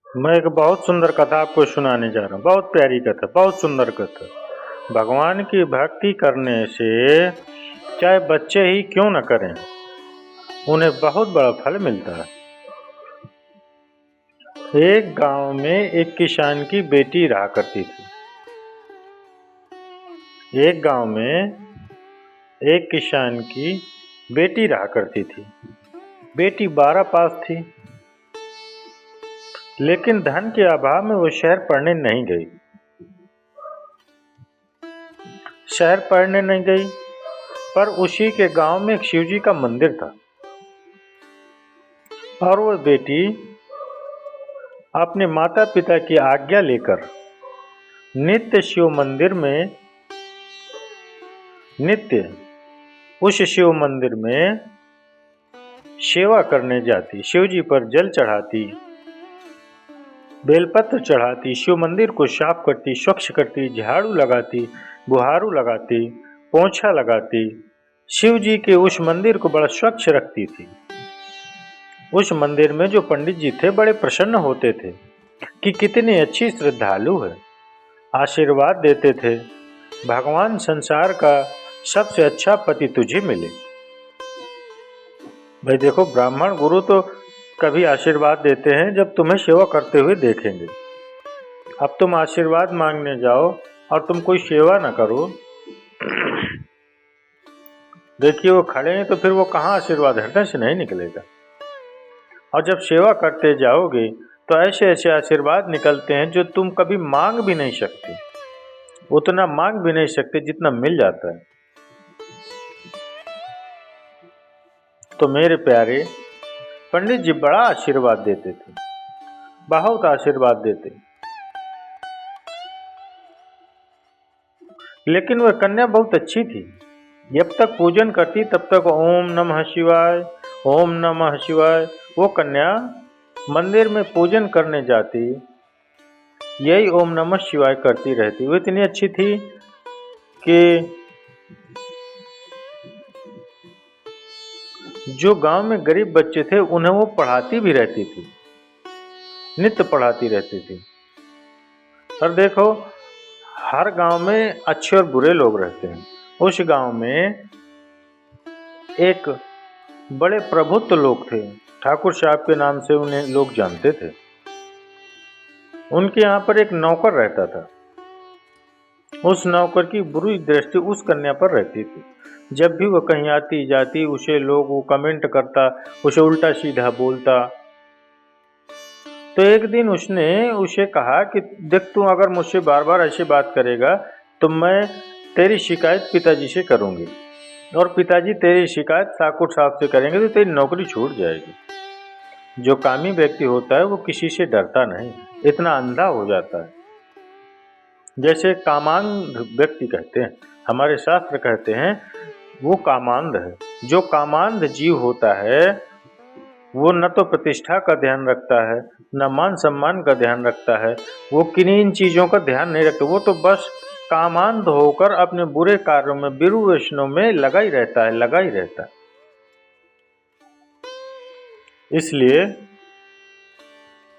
मैं एक बहुत सुंदर कथा आपको सुनाने जा रहा हूँ। बहुत प्यारी कथा, बहुत सुंदर कथा। भगवान की भक्ति करने से चाहे बच्चे ही क्यों न करें, उन्हें बहुत बड़ा फल मिलता है। एक गांव में एक किसान की बेटी रहा करती थी। एक गांव में एक किसान की बेटी रहा करती थी। बेटी 12 पास थी, लेकिन धन के अभाव में वो शहर पढ़ने नहीं गई। शहर पढ़ने नहीं गई, पर उसी के गांव में एक शिवजी का मंदिर था और वो बेटी अपने माता पिता की आज्ञा लेकर नित्य उस शिव मंदिर में सेवा करने जाती। शिवजी पर जल चढ़ाती, बेलपत्र चढ़ाती, शिव मंदिर को साफ करती, स्वच्छ करती, झाड़ू लगाती, बुहारू लगाती, पोंछा लगाती। शिवजी के उस मंदिर को बड़ा स्वच्छ रखती थी। उस मंदिर में जो पंडित जी थे बड़े प्रसन्न होते थे कि कितनी अच्छी श्रद्धालु है। आशीर्वाद देते थे, भगवान संसार का सबसे अच्छा पति तुझे मिले। भाई देखो, ब्राह्मण गुरु तो कभी आशीर्वाद देते हैं जब तुम्हें सेवा करते हुए देखेंगे। अब तुम आशीर्वाद मांगने जाओ और तुम कोई सेवा ना करो, देखिए वो खड़े हैं तो फिर वो कहाँ आशीर्वाद हृदय से नहीं निकलेगा। और जब सेवा करते जाओगे तो ऐसे ऐसे आशीर्वाद निकलते हैं जो तुम कभी मांग भी नहीं सकते, उतना मांग भी नहीं सकते जितना मिल जाता है। तो मेरे प्यारे, पंडित जी बड़ा आशीर्वाद देते थे, बहुत आशीर्वाद देते। लेकिन वह कन्या बहुत अच्छी थी। जब तक पूजन करती तब तक ओम नमः शिवाय, ओम नमः शिवाय। वो कन्या मंदिर में पूजन करने जाती, यही ओम नमः शिवाय करती रहती। वो इतनी अच्छी थी कि जो गांव में गरीब बच्चे थे उन्हें वो पढ़ाती भी रहती थी, नित्य पढ़ाती रहती थी। और देखो, हर गांव में अच्छे और बुरे लोग रहते हैं। उस गांव में एक बड़े प्रभुत्व लोग थे, ठाकुर साहब के नाम से उन्हें लोग जानते थे। उनके यहाँ पर एक नौकर रहता था। उस नौकर की बुरी दृष्टि उस कन्या पर रहती थी। जब भी वह कहीं आती जाती उसे लोग वो कमेंट करता, उसे उल्टा सीधा बोलता। तो एक दिन उसने उसे कहा कि देख, तू अगर मुझसे बार बार ऐसी बात करेगा तो मैं तेरी शिकायत पिताजी से करूंगी, और पिताजी तेरी शिकायत ठाकुर साहब से करेंगे तो तेरी नौकरी छूट जाएगी। जो कामी व्यक्ति होता है वो किसी से डरता नहीं, इतना अंधा हो जाता है। जैसे कामांध व्यक्ति कहते हैं, हमारे शास्त्र कहते हैं वो कामांध है। जो कामांध जीव होता है वो न तो प्रतिष्ठा का ध्यान रखता है, न मान सम्मान का ध्यान रखता है, वो किन्हीं इन चीजों का ध्यान नहीं रखता। वो तो बस कामांध होकर अपने बुरे कार्यों में, बिरु वैष्णव में लगा ही रहता है। इसलिए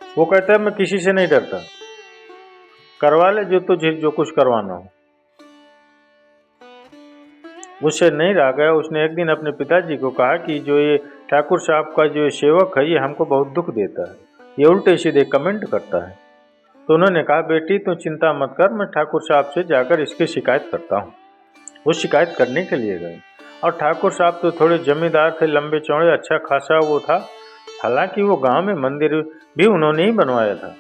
वो कहता है मैं किसी से नहीं डरता, करवा ले जो तुझे जो कुछ करवाना हो। उससे नहीं रह गया, उसने एक दिन अपने पिताजी को कहा कि जो ये ठाकुर साहब का जो सेवक है ये हमको बहुत दुख देता है, ये उल्टे सीधे कमेंट करता है। तो उन्होंने कहा, बेटी तू चिंता मत कर, मैं ठाकुर साहब से जाकर इसकी शिकायत करता हूँ। वो शिकायत करने के लिए गए, और ठाकुर साहब तो थोड़े जमींदार थे, लंबे चौड़े, अच्छा खासा वो था। हालांकि वो गांव में मंदिर भी उन्होंने ही बनवाया था,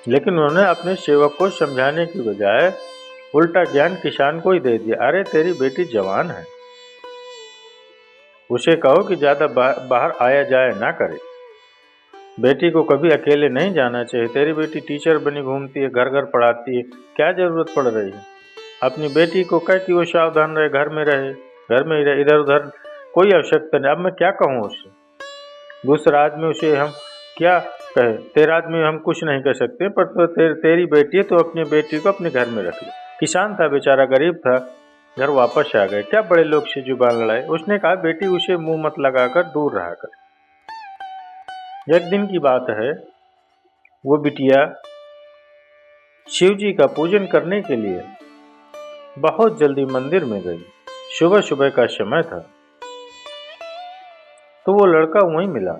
लेकिन उन्होंने अपने सेवक को समझाने की बजाय उल्टा ज्ञान किसान को ही दे दिया। अरे तेरी बेटी जवान है, उसे कहो कि ज्यादा बाहर आया जाए ना करे, बेटी को कभी अकेले नहीं जाना चाहिए। तेरी बेटी टीचर बनी घूमती है, घर घर पढ़ाती है, क्या जरूरत पड़ रही है। अपनी बेटी को कह कि वो सावधान रहे, घर में ही रहे, इधर उधर कोई आवश्यकता नहीं। अब मैं क्या कहूँ उससे, दूसरा आदमी उसे हम क्या कहे, तेरा आदमी हम कुछ नहीं कह सकते, पर तो तेरी बेटी है तो अपनी बेटी को अपने घर में रख ले। किसान था बेचारा, गरीब था, घर वापस आ गए, क्या बड़े लोग से जुबान लड़ाए। उसने कहा, बेटी उसे मुंह मत लगाकर दूर रहा कर। एक दिन की बात है, वो बिटिया शिव जी का पूजन करने के लिए बहुत जल्दी मंदिर में गई। सुबह सुबह का समय था, तो वो लड़का वहीं मिला।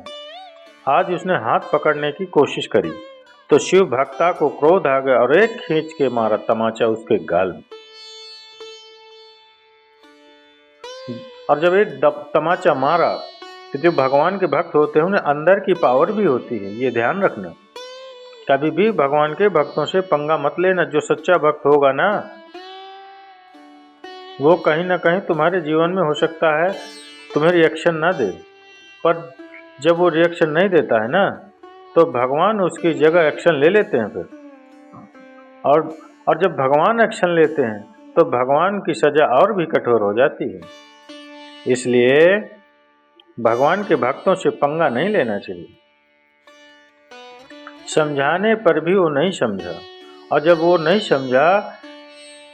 आज उसने हाथ पकड़ने की कोशिश करी तो शिव भक्ता को क्रोध आ गया और एक खींच के मारा तमाचा उसके गाल में। और जब एक तमाचा मारा तो जो भगवान के भक्त होते हैं उन्हें अंदर की पावर भी होती है, ये ध्यान रखना। कभी भी भगवान के भक्तों से पंगा मत लेना। जो सच्चा भक्त होगा ना, वो कहीं ना कहीं तुम्हारे जीवन में हो सकता है तुम्हें रिएक्शन ना दे, पर जब वो रिएक्शन नहीं देता है ना, तो भगवान उसकी जगह एक्शन ले लेते हैं फिर। और जब भगवान एक्शन लेते हैं तो भगवान की सजा और भी कठोर हो जाती है। इसलिए भगवान के भक्तों से पंगा नहीं लेना चाहिए। समझाने पर भी वो नहीं समझा, और जब वो नहीं समझा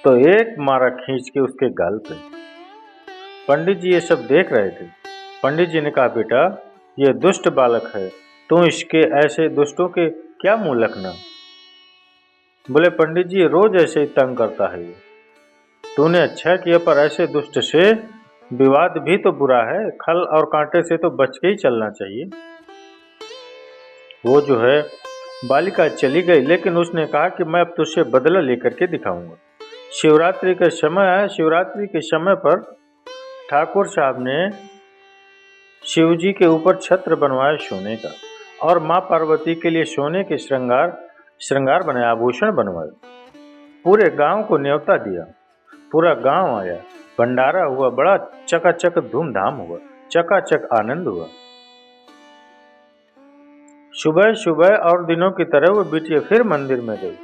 तो एक मारा खींच के उसके गाल पे। पंडित जी ये सब देख रहे थे। पंडित जी ने कहा, बेटा ये दुष्ट बालक है, तू इसके ऐसे दुष्टों के क्या मुंह लगना। बोले, पंडित जी रोज ऐसे ही तंग करता है ये। तूने अच्छा किया, पर ऐसे दुष्ट से विवाद भी तो बुरा है। खल और कांटे से तो बच के ही चलना चाहिए। वो जो है बालिका चली गई, लेकिन उसने कहा कि मैं अब तुझसे बदला लेकर के दिखाऊंगा। शिवरात्रि का समय है। शिवरात्रि के समय पर ठाकुर साहब ने शिव जी के ऊपर छत्र बनवाया सोने का, और माँ पार्वती के लिए सोने के श्रृंगार बनाया, आभूषण बनवाए। पूरे गांव को न्योता दिया। पूरा गांव आया, भंडारा हुआ, बड़ा चकाचक धूमधाम हुआ, चकाचक आनंद हुआ। सुबह सुबह और दिनों की तरह वो बिटिया फिर मंदिर में गई,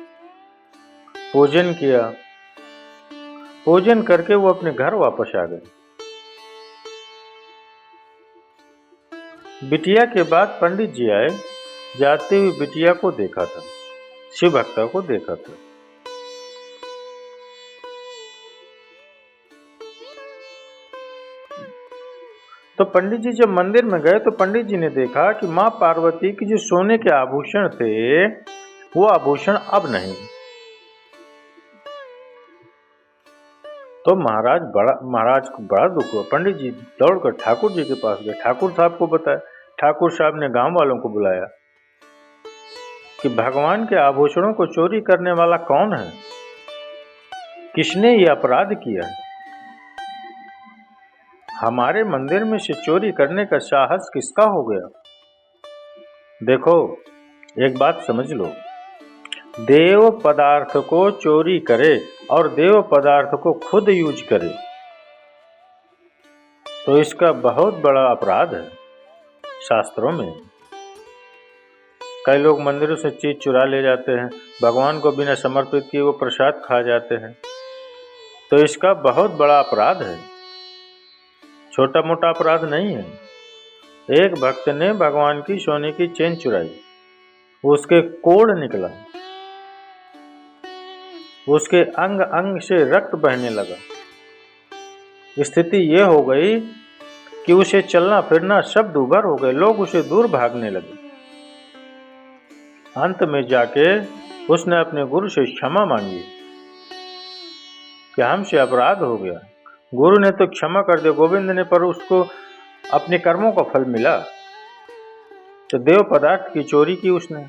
पूजन किया। पूजन करके वो अपने घर वापस आ गई। बिटिया के बाद पंडित जी आए। जाते हुए बिटिया को देखा था, शिव भक्ता को देखा था। तो पंडित जी जब मंदिर में गए तो पंडित जी ने देखा कि माँ पार्वती के जो सोने के आभूषण थे, वो आभूषण अब नहीं। तो महाराज को बड़ा दुख हुआ। पंडित जी दौड़कर ठाकुर जी के पास गए, ठाकुर साहब को बताया। ठाकुर साहब ने गांव वालों को बुलाया कि भगवान के आभूषणों को चोरी करने वाला कौन है, किसने ये अपराध किया है। हमारे मंदिर में से चोरी करने का साहस किसका हो गया। देखो, एक बात समझ लो, देव पदार्थ को चोरी करे और देव पदार्थ को खुद यूज करे तो इसका बहुत बड़ा अपराध है शास्त्रों में। कई लोग मंदिरों से चीज चुरा ले जाते हैं, भगवान को बिना समर्पित किए वो प्रसाद खा जाते हैं, तो इसका बहुत बड़ा अपराध है, छोटा मोटा अपराध नहीं है। एक भक्त ने भगवान की सोने की चेन चुराई, उसके कोढ़ निकला, उसके अंग अंग से रक्त बहने लगा। स्थिति ये हो गई कि उसे चलना फिरना सब दूभर हो गए, लोग उसे दूर भागने लगे। अंत में जाके उसने अपने गुरु से क्षमा मांगी कि हमसे अपराध हो गया। गुरु ने तो क्षमा कर दिया, गोविंद ने, पर उसको अपने कर्मों का फल मिला। तो देव पदार्थ की चोरी की उसने।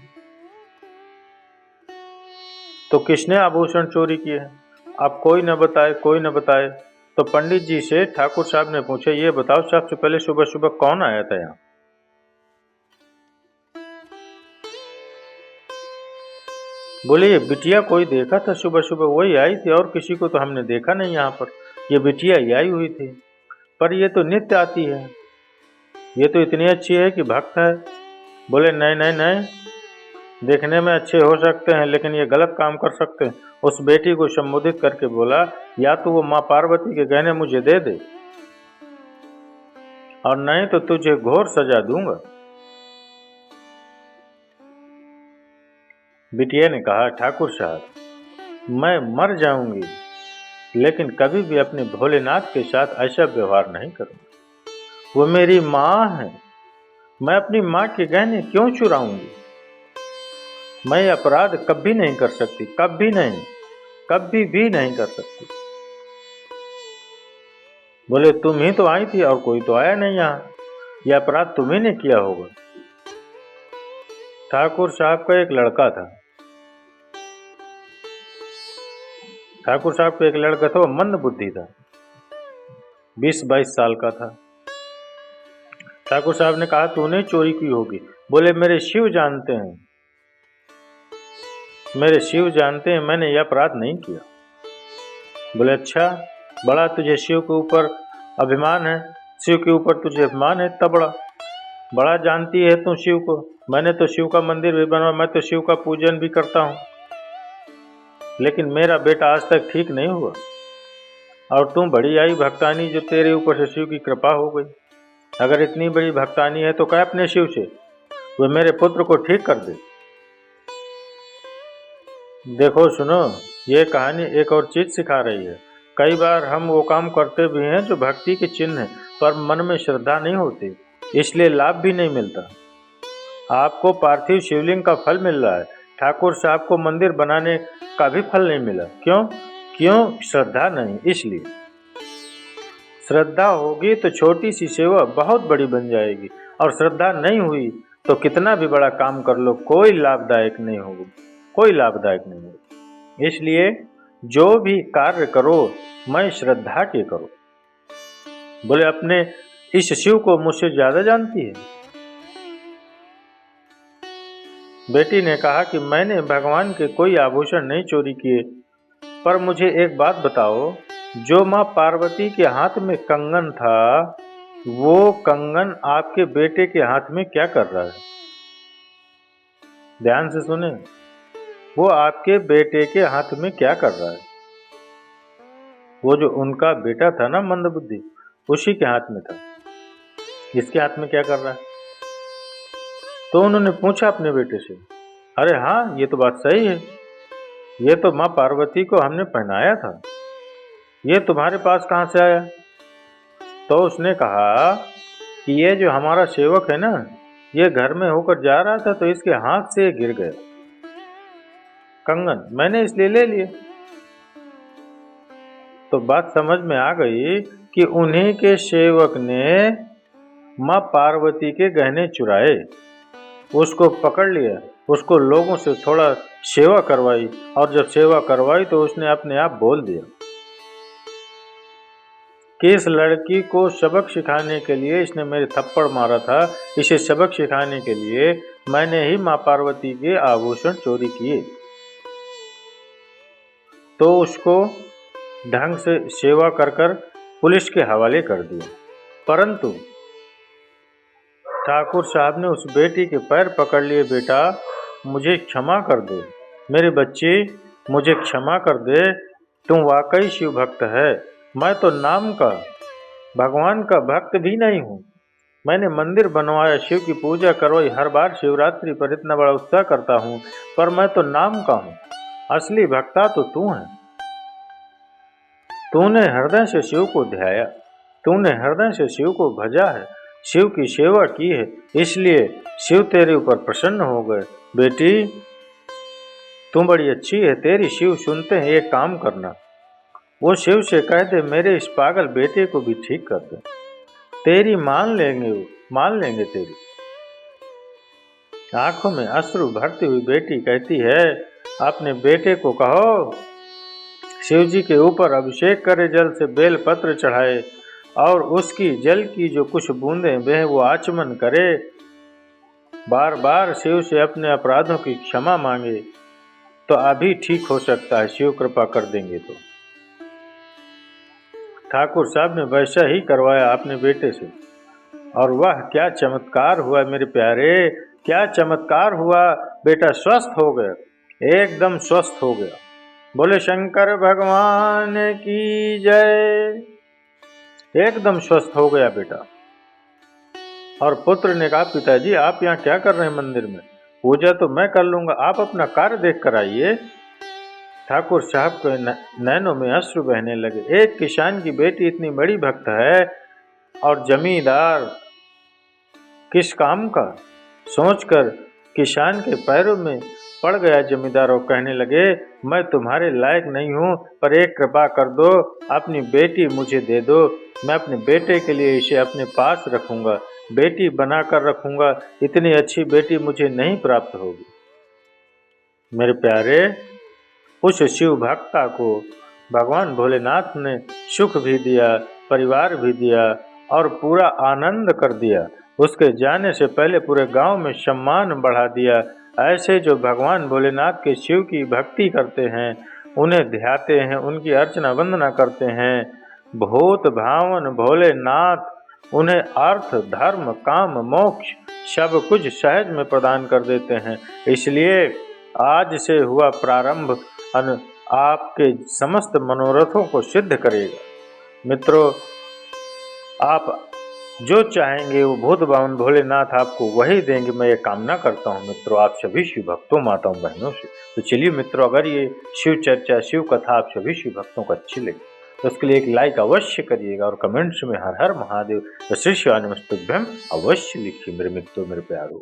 तो किसने आभूषण चोरी किए? अब कोई न बताए, कोई न बताए। तो पंडित जी से ठाकुर साहब ने पूछा, ये बताओ सबसे पहले सुबह सुबह कौन आया था यहाँ? बोले, ये बिटिया कोई देखा था सुबह सुबह, वही आई थी, और किसी को तो हमने देखा नहीं यहाँ पर। ये बिटिया ही आई हुई थी, पर ये तो नित्य आती है, ये तो इतनी अच्छी है कि भक्त है। बोले, नहीं नहीं नहीं, देखने में अच्छे हो सकते हैं लेकिन ये गलत काम कर सकते हैं। उस बेटी को संबोधित करके बोला, या तो वो माँ पार्वती के गहने मुझे दे दे, और नहीं तो तुझे घोर सजा दूंगा। बिटिया ने कहा, ठाकुर साहब मैं मर जाऊंगी लेकिन कभी भी अपने भोलेनाथ के साथ ऐसा व्यवहार नहीं करूंगी। वो मेरी माँ है, मैं अपनी माँ के गहने क्यों चुराऊंगी? मैं अपराध कभी नहीं कर सकती, कभी नहीं, कभी भी नहीं कर सकती। बोले तुम ही तो आई थी और कोई तो आया नहीं यहाँ, यह अपराध तुम्ही ने किया होगा। ठाकुर साहब का एक लड़का था। ठाकुर साहब का एक लड़का था, वो मंद बुद्धि था, 20-22 साल का था। ठाकुर साहब ने कहा तूने चोरी की होगी। बोले मेरे शिव जानते हैं, मेरे शिव जानते हैं मैंने यह अपराध नहीं किया। बोले अच्छा, बड़ा तुझे शिव के ऊपर अभिमान है, शिव के ऊपर तुझे अभिमान है, तब बड़ा जानती है तू शिव को। मैंने तो शिव का मंदिर भी बनवा, मैं तो शिव का पूजन भी करता हूँ, लेकिन मेरा बेटा आज तक ठीक नहीं हुआ। और तू बड़ी आई भक्तानी, जो तेरे ऊपर से शिव की कृपा हो गई। अगर इतनी बड़ी भक्तानी है तो कह अपने शिव से वो मेरे पुत्र को ठीक कर दे। देखो सुनो, ये कहानी एक और चीज सिखा रही है। कई बार हम वो काम करते भी हैं जो भक्ति के चिन्ह है, पर मन में श्रद्धा नहीं होती, इसलिए लाभ भी नहीं मिलता। आपको पार्थिव शिवलिंग का फल मिल रहा है, ठाकुर साहब को मंदिर बनाने का भी फल नहीं मिला। क्यों? श्रद्धा नहीं। इसलिए श्रद्धा होगी तो छोटी सी सेवा बहुत बड़ी बन जाएगी, और श्रद्धा नहीं हुई तो कितना भी बड़ा काम कर लो कोई लाभदायक नहीं होगा, कोई लाभदायक नहीं होगा। इसलिए जो भी कार्य करो मैं श्रद्धा के करो। बोले अपने इस शिव को मुझसे ज्यादा जानती है। बेटी ने कहा कि मैंने भगवान के कोई आभूषण नहीं चोरी किए, पर मुझे एक बात बताओ, जो माँ पार्वती के हाथ में कंगन था, वो कंगन आपके बेटे के हाथ में क्या कर रहा है? ध्यान से सुने, वो आपके बेटे के हाथ में क्या कर रहा है? वो जो उनका बेटा था ना मंदबुद्धि, उसी के हाथ में था, इसके हाथ में क्या कर रहा है? तो उन्होंने पूछा अपने बेटे से, अरे हाँ ये तो बात सही है, ये तो माँ पार्वती को हमने पहनाया था, ये तुम्हारे पास कहाँ से आया? तो उसने कहा कि ये जो हमारा सेवक है ना, ये घर में होकर जा रहा था तो इसके हाथ से गिर गया कंगन, मैंने इसलिए ले लिए। तो बात समझ में आ गई कि उन्हीं के सेवक ने माँ पार्वती के गहने चुराए, उसको पकड़ लिया, उसको लोगों से थोड़ा सेवा करवाई, और जब सेवा करवाई तो उसने अपने आप बोल दिया कि इस लड़की को सबक सिखाने के लिए इसने मेरे थप्पड़ मारा था, इसे सबक सिखाने के लिए मैंने ही माँ पार्वती के आभूषण चोरी किए। तो उसको ढंग से सेवा कर कर पुलिस के हवाले कर दिया। परंतु ठाकुर साहब ने उस बेटी के पैर पकड़ लिए, बेटा मुझे क्षमा कर दे, मेरे बच्चे मुझे क्षमा कर दे, तुम वाकई शिव भक्त है, मैं तो नाम का भगवान का भक्त भी नहीं हूँ। मैंने मंदिर बनवाया, शिव की पूजा करवाई, हर बार शिवरात्रि पर इतना बड़ा उत्साह करता हूँ, पर मैं तो नाम का हूँ, असली भक्ता तो तू है। तूने हृदय से शिव को ध्याया, तूने हृदय से शिव को भजा है, शिव की सेवा की है, इसलिए शिव तेरे ऊपर प्रसन्न हो गए। बेटी तू बड़ी अच्छी है, तेरी शिव सुनते हैं, एक काम करना, वो शिव से कह दे मेरे इस पागल बेटे को भी ठीक कर दे, तेरी मान लेंगे, वो मान लेंगे तेरी। आंखों में अश्रु भरती हुई बेटी कहती है, अपने बेटे को कहो शिव जी के ऊपर अभिषेक करे, जल से बेल पत्र चढ़ाए, और उसकी जल की जो कुछ बूंदें वह वो आचमन करे, बार बार शिव से अपने अपराधों की क्षमा मांगे, तो अभी ठीक हो सकता है, शिव कृपा कर देंगे। तो ठाकुर साहब ने वैसा ही करवाया अपने बेटे से, और वह क्या चमत्कार हुआ मेरे प्यारे, क्या चमत्कार हुआ, बेटा स्वस्थ हो गया, एकदम स्वस्थ हो गया। बोले शंकर भगवान की जय। एकदम स्वस्थ हो गया बेटा। और पुत्र ने कहा, पिताजी आप यहाँ क्या कर रहे हैं मंदिर में, पूजा तो मैं कर लूंगा, आप अपना कार्य देख कर आइए। ठाकुर साहब के नैनों में अश्रु बहने लगे। एक किसान की बेटी इतनी बड़ी भक्त है, और जमींदार किस काम का, सोचकर किसान के पैरों में पड़ गया जमींदार और कहने लगे, मैं तुम्हारे लायक नहीं हूँ, पर एक कृपा कर दो, अपनी बेटी मुझे दे दो। मैं अपने बेटे के लिए इसे अपने पास रखूंगा, बेटी बनाकर रखूंगा। इतनी अच्छी बेटी मुझे नहीं प्राप्त होगी। मेरे प्यारे, उस शिव भक्ता को भगवान भोलेनाथ ने सुख भी दिया, परिवार भी दिया और पूरा आनंद कर दिया। उसके जाने से पहले पूरे गांव में सम्मान बढ़ा दिया। ऐसे जो भगवान भोलेनाथ के शिव की भक्ति करते हैं, उन्हें ध्याते हैं, उनकी अर्चना वंदना करते हैं, भूत भावन भोलेनाथ उन्हें अर्थ, धर्म, काम, मोक्ष सब कुछ सहज में प्रदान कर देते हैं। इसलिए आज से हुआ प्रारंभ आपके समस्त मनोरथों को सिद्ध करेगा। मित्रों, आप जो चाहेंगे वो भूत भावन भोलेनाथ आपको वही देंगे, मैं ये कामना करता हूँ मित्रों आप सभी शिव भक्तों, माताओं, बहनों से। तो चलिए मित्रों, अगर ये शिव चर्चा, शिव कथा आप सभी शिव भक्तों को अच्छी लगी तो उसके लिए एक लाइक अवश्य करिएगा और कमेंट्स में हर हर महादेव श्री शिवाय नमस्तुभ्यम अवश्य लिखिए मेरे मित्रों, मेरे प्यारों।